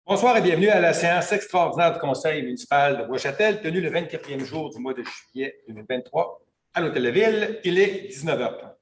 Bonsoir et bienvenue à la séance extraordinaire du Conseil municipal de Bois-Châtel, tenue le 24e jour du mois de juillet 2023 à l'Hôtel de Ville. Il est 19h30.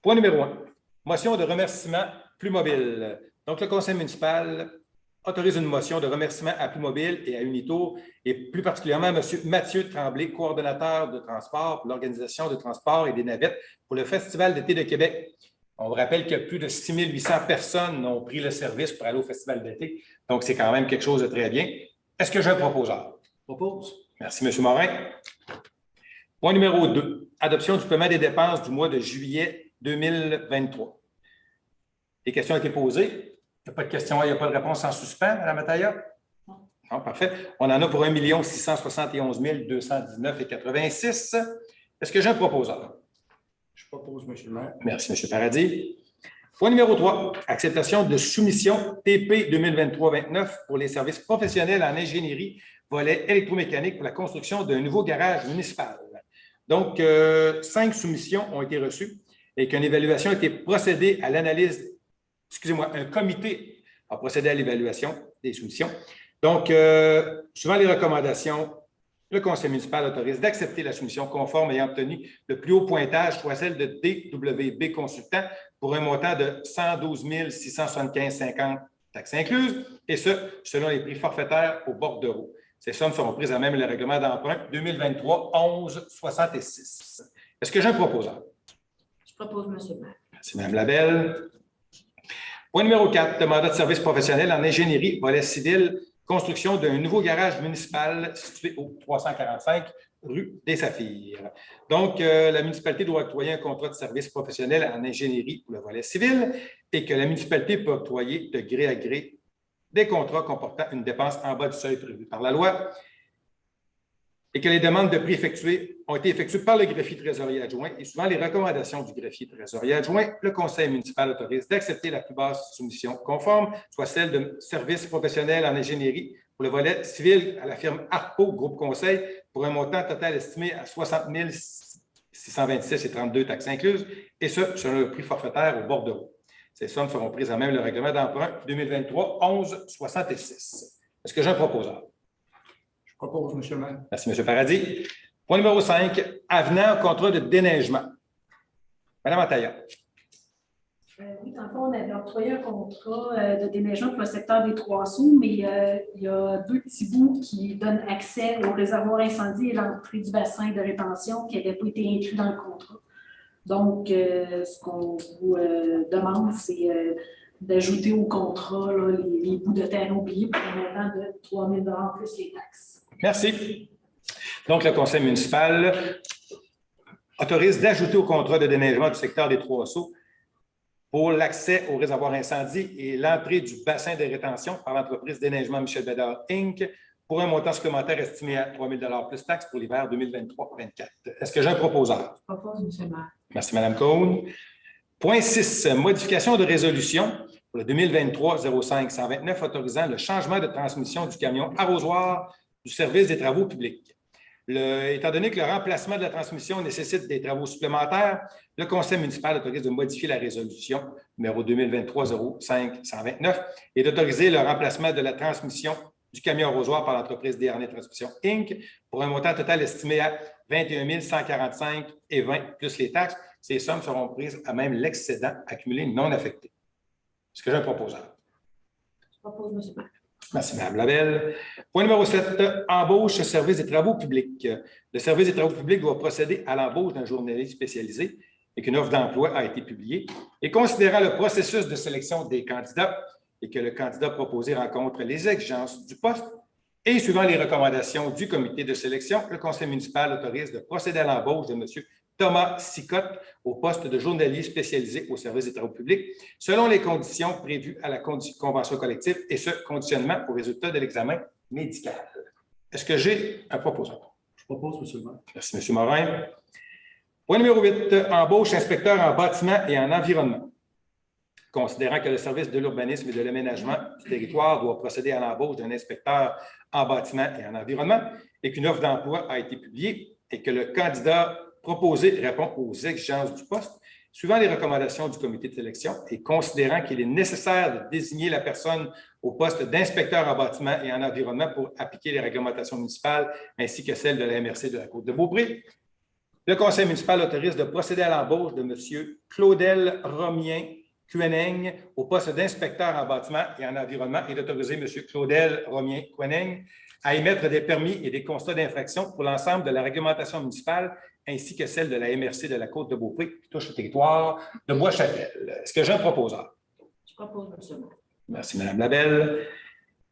Point numéro 1, motion de remerciement Plus Mobile. Donc, le Conseil municipal autorise une motion de remerciement à Plus Mobile et à Unitour, et plus particulièrement M. Mathieu Tremblay, coordonnateur de transport pour l'organisation de transport et des navettes pour le Festival d'été de Québec. On vous rappelle que plus de 6 800 personnes ont pris le service pour aller au Festival d'été. Donc, c'est quand même quelque chose de très bien. Est-ce que j'ai un proposeur? Propose. Merci, M. Morin. Point numéro 2, adoption du paiement des dépenses du mois de juillet 2023. Les questions ont été posées. Il n'y a pas de questions, il n'y a pas de réponse en suspens, Mme Mataya? Non, parfait. On en a pour 1 671 219,86. Est-ce que j'ai un proposeur? Je propose, M. le maire. Merci, M. Paradis. Point numéro 3, acceptation de soumission TP 2023-29 pour les services professionnels en ingénierie, volet électromécanique pour la construction d'un nouveau garage municipal. Donc, 5 soumissions ont été reçues et qu'une évaluation a été procédée à l'analyse, un comité a procédé à l'évaluation des soumissions. Donc, suivant les recommandations, le Conseil municipal autorise d'accepter la soumission conforme ayant obtenu le plus haut pointage, soit celle de DWB Consultant, pour un montant de 112 675,50 taxes incluses, et ce, selon les prix forfaitaires au bordereau. Ces sommes seront prises à même le règlement d'emprunt 2023-11-66. Est-ce que j'ai un proposeur? Je propose, M. le maire. Merci, Mme Labelle. Point numéro 4, mandat de service professionnel en ingénierie, volet civil, construction d'un nouveau garage municipal situé au 345 rue des Saphirs. Donc, la municipalité doit octroyer un contrat de service professionnel en ingénierie pour le volet civil et que la municipalité peut octroyer de gré à gré des contrats comportant une dépense en bas du seuil prévu par la loi et que les demandes de prix ont été effectuées par le greffier trésorier adjoint et suivant les recommandations du greffier trésorier adjoint, le Conseil municipal autorise d'accepter la plus basse soumission conforme, soit celle de services professionnels en ingénierie pour le volet civil à la firme Arpo Groupe Conseil pour un montant total estimé à 60 626,32 taxes incluses, et ce, selon le prix forfaitaire au bordereau. Ces sommes seront prises à même le règlement d'emprunt 2023-11-66. Est-ce que j'ai un proposeur? Je propose, M. le maire. Merci, M. Paradis. Point numéro 5, avenant au contrat de déneigement. Mme Ataya. Oui, dans le fond, on avait octroyé un contrat de déneigement pour le secteur des Trois-Sceaux, mais il y a 2 petits bouts qui donnent accès au réservoir incendie et l'entrée du bassin de rétention qui n'avaient pas été inclus dans le contrat. Donc, ce qu'on vous demande, c'est d'ajouter au contrat là, les bouts de terrain oubliés pour un montant de 3 000 $ plus les taxes. Merci. Donc, le Conseil municipal autorise d'ajouter au contrat de déneigement du secteur des Trois-Sceaux pour l'accès au réservoir incendie et l'entrée du bassin de rétention par l'entreprise Déneigement Michel Bédard, Inc. pour un montant supplémentaire estimé à 3 000 $ plus taxes pour l'hiver 2023-24. Est-ce que j'ai un proposeur? Je propose, M. le maire. Merci, Mme Cone. Point 6, modification de résolution pour le 2023-05-129 autorisant le changement de transmission du camion arrosoir du service des travaux publics. Étant donné que le remplacement de la transmission nécessite des travaux supplémentaires, le Conseil municipal autorise de modifier la résolution numéro 2023-05-129 et d'autoriser le remplacement de la transmission du camion arrosoir par l'entreprise Desharnais Transmission Inc. pour un montant total estimé à 21 145,20 plus les taxes. Ces sommes seront prises à même l'excédent accumulé non affecté. Est-ce que j'ai un proposeur? Je propose, M. le maire. Merci, Mme Labelle. Point numéro 7, embauche service des travaux publics. Le service des travaux publics doit procéder à l'embauche d'un journaliste spécialisé et qu'une offre d'emploi a été publiée. Et considérant le processus de sélection des candidats et que le candidat proposé rencontre les exigences du poste et suivant les recommandations du comité de sélection, le Conseil municipal autorise de procéder à l'embauche de M. Thomas Sicotte au poste de journaliste spécialisé au service des travaux publics, selon les conditions prévues à la convention collective et ce conditionnement au résultat de l'examen médical. Est-ce que j'ai un proposeur? Je propose, M. le maire. Merci, M. Morin. Point numéro 8, embauche inspecteur en bâtiment et en environnement. Considérant que le service de l'urbanisme et de l'aménagement du territoire doit procéder à l'embauche d'un inspecteur en bâtiment et en environnement et qu'une offre d'emploi a été publiée et que le candidat proposé répond aux exigences du poste, suivant les recommandations du comité de sélection et considérant qu'il est nécessaire de désigner la personne au poste d'inspecteur en bâtiment et en environnement pour appliquer les réglementations municipales ainsi que celles de la MRC de la Côte-de-Beaupré, le conseil municipal autorise de procéder à l'embauche de M. Claudel Romien-Queneng au poste d'inspecteur en bâtiment et en environnement et d'autoriser M. Claudel Romien-Queneng à émettre des permis et des constats d'infraction pour l'ensemble de la réglementation municipale ainsi que celle de la MRC de la Côte-de-Beaupré qui touche le territoire de Bois-Châtel. Est-ce que j'ai un proposeur? Je propose, M. le maire. Merci, Mme Labelle.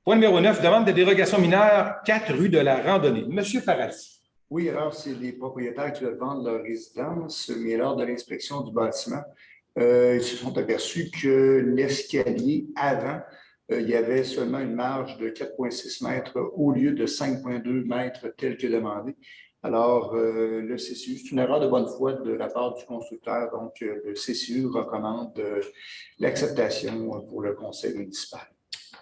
Point numéro 9, demande de dérogation mineure 4 rue de la Randonnée. M. Paradis. Oui, alors c'est les propriétaires qui veulent vendre leur résidence, mais lors de l'inspection du bâtiment, ils se sont aperçus que l'escalier, avant, il y avait seulement une marge de 4,6 mètres au lieu de 5,2 mètres tel que demandé. Alors, le CCU, c'est une erreur de bonne foi de la part du constructeur, donc le CCU recommande l'acceptation pour le conseil municipal.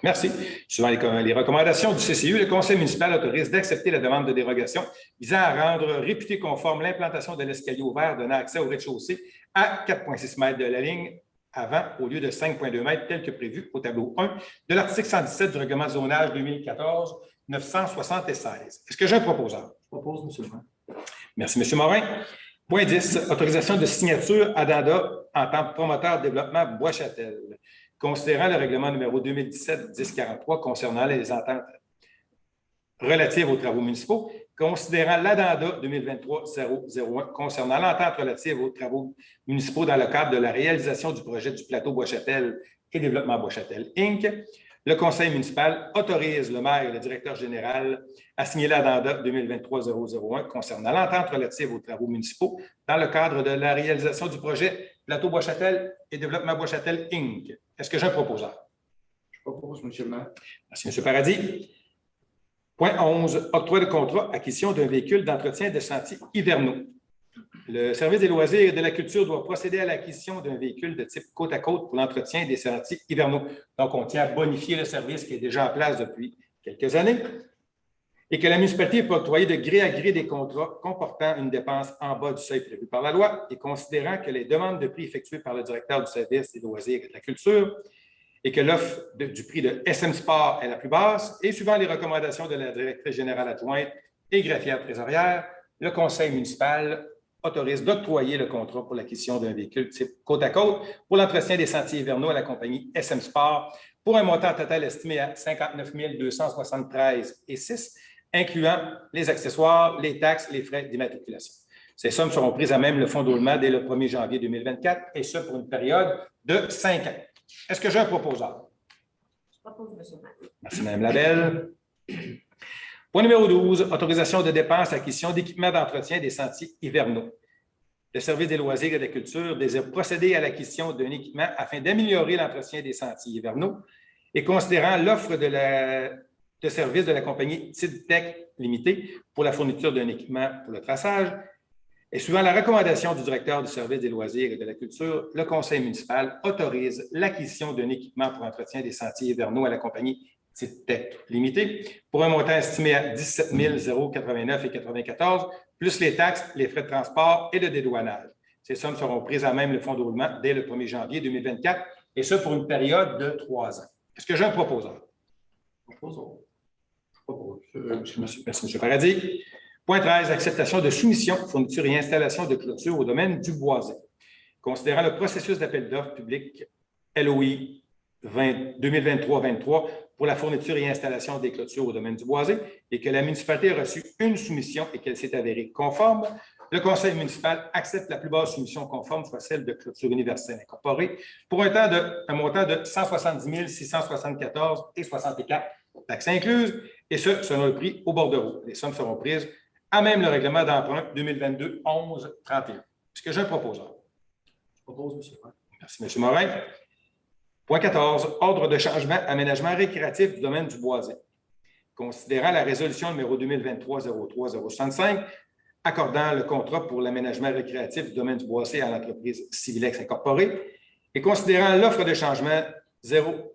Merci. Suivant les recommandations du CCU, le conseil municipal autorise d'accepter la demande de dérogation visant à rendre réputé conforme l'implantation de l'escalier ouvert donnant accès au rez-de-chaussée à 4,6 mètres de la ligne avant au lieu de 5,2 mètres tel que prévu au tableau 1 de l'article 117 du règlement de zonage 2014-976. Est-ce que j'ai un proposeur? Je propose, M. le maire. Merci, M. Morin. Point 10, autorisation de signature addenda en tant que promoteur de développement Bois-Châtel. Considérant le règlement numéro 2017-1043 concernant les ententes relatives aux travaux municipaux, considérant l'addenda 2023-001 concernant l'entente relative aux travaux municipaux dans le cadre de la réalisation du projet du plateau Bois-Châtel et développement Bois-Châtel, Inc., le conseil municipal autorise le maire et le directeur général à signer l'addenda 2023-001 concernant l'entente relative aux travaux municipaux dans le cadre de la réalisation du projet plateau Bois-Châtel et développement Bois-Châtel, Inc. Est-ce que j'ai un proposeur? Je propose, M. le maire. Merci, M. Paradis. Point 11, octroi de contrat, acquisition d'un véhicule d'entretien de sentiers hivernaux. Le service des loisirs et de la culture doit procéder à l'acquisition d'un véhicule de type côte à côte pour l'entretien des sentiers hivernaux. Donc, on tient à bonifier le service qui est déjà en place depuis quelques années et que la municipalité peut octroyer de gré à gré des contrats comportant une dépense en bas du seuil prévu par la loi et considérant que les demandes de prix effectuées par le directeur du service des loisirs et de la culture et que l'offre du prix de SM Sport est la plus basse et suivant les recommandations de la directrice générale adjointe et greffière trésorière, le conseil municipal autorise d'octroyer le contrat pour l'acquisition d'un véhicule type côte à côte pour l'entretien des sentiers hivernaux à la compagnie SM Sport pour un montant total estimé à 59 273,06 $, incluant les accessoires, les taxes, les frais d'immatriculation. Ces sommes seront prises à même le fonds d'oulement dès le 1er janvier 2024 et ce pour une période de 5 ans. Est-ce que j'ai un proposeur? Je propose, M. le maire. Merci, Mme Labelle. Point numéro 12, autorisation de dépenses, acquisition d'équipements d'entretien des sentiers hivernaux. Le service des loisirs et de la culture désire procéder à l'acquisition d'un équipement afin d'améliorer l'entretien des sentiers hivernaux et considérant l'offre de service de la compagnie Tidtech Limitée pour la fourniture d'un équipement pour le traçage. Et suivant la recommandation du directeur du service des loisirs et de la culture, le conseil municipal autorise l'acquisition d'un équipement pour entretien des sentiers hivernaux à la compagnie Tidtech Limitée pour un montant estimé à 17 089,94 $, plus les taxes, les frais de transport et de dédouanage. Ces sommes seront prises à même le fonds de roulement dès le 1er janvier 2024 et ce pour une période de 3 ans. Est-ce que j'ai un proposeur? Proposons. Je propose. Merci, M. Paradis. Point 13, acceptation de soumission, fourniture et installation de clôture au domaine du boisé. Considérant le processus d'appel d'offres public LOI 2023-23 pour la fourniture et installation des clôtures au domaine du boisé et que la municipalité a reçu une soumission et qu'elle s'est avérée conforme, le conseil municipal accepte la plus basse soumission conforme, soit celle de Clôture Universelle Incorporée, pour un montant de 170 674,64 $, taxes incluses, et ce, selon le prix au bordereau. Les sommes seront prises à même le règlement d'emprunt 2022-11-31. Est-ce que j'ai un proposeur? Je propose, M. le maire. Merci, M. Morin. Point 14, ordre de changement, aménagement récréatif du domaine du boisé. Considérant la résolution numéro 2023-03-065, accordant le contrat pour l'aménagement récréatif du domaine du boisé à l'entreprise Civilex Incorporée et considérant l'offre de changement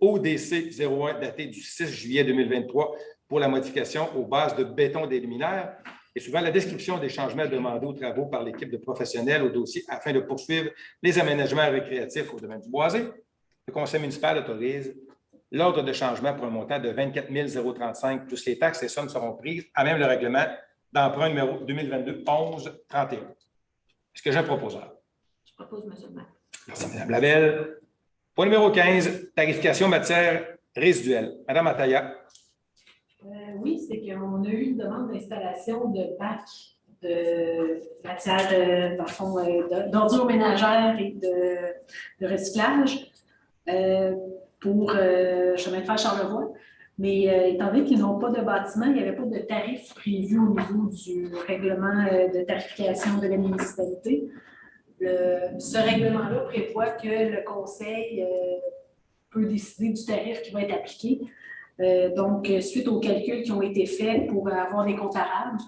ODC 01 datée du 6 juillet 2023 pour la modification aux bases de béton des luminaires, et souvent la description des changements demandés aux travaux par l'équipe de professionnels au dossier afin de poursuivre les aménagements récréatifs au domaine du boisé. Le conseil municipal autorise l'ordre de changement pour un montant de 24 035 plus les taxes. Ces sommes seront prises à même le règlement d'emprunt numéro 2022-11-31. Est-ce que j'ai un proposeur? Je propose M. le maire. Merci, Mme Labelle. Point numéro 15, tarification matière résiduelle. Mme Ataya. Oui, c'est qu'on a eu une demande d'installation de bacs de matière, dans le fond, d'ordures ménagères et de recyclage pour chemin de fer Charlevoix. Mais étant donné qu'ils n'ont pas de bâtiment, il n'y avait pas de tarif prévu au niveau du règlement de tarification de la municipalité. Ce règlement-là prévoit que le conseil peut décider du tarif qui va être appliqué. Donc, suite aux calculs qui ont été faits pour avoir des comparables,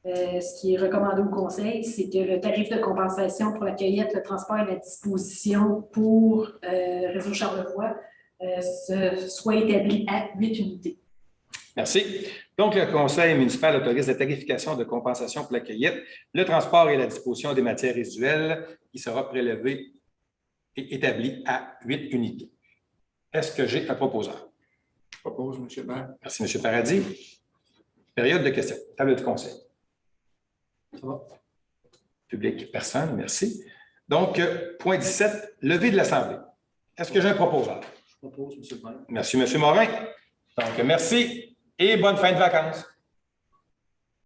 ce qui est recommandé au conseil, c'est que le tarif de compensation pour la cueillette, le transport et la disposition pour Réseau Charlevoix soit établi à 8 unités. Merci. Donc, le conseil municipal autorise la tarification de compensation pour la cueillette, le transport et la disposition des matières résiduelles qui sera prélevé et établi à 8 unités. Est-ce que j'ai un proposeur? Je propose, M. le maire. Merci, M. Paradis. Période de questions. Table de conseil. Ça va? Public, personne, merci. Donc, point 17, levée de l'Assemblée. Est-ce que j'ai un proposeur? Je propose, M. le maire. Merci, M. Morin. Donc, merci et bonne fin de vacances.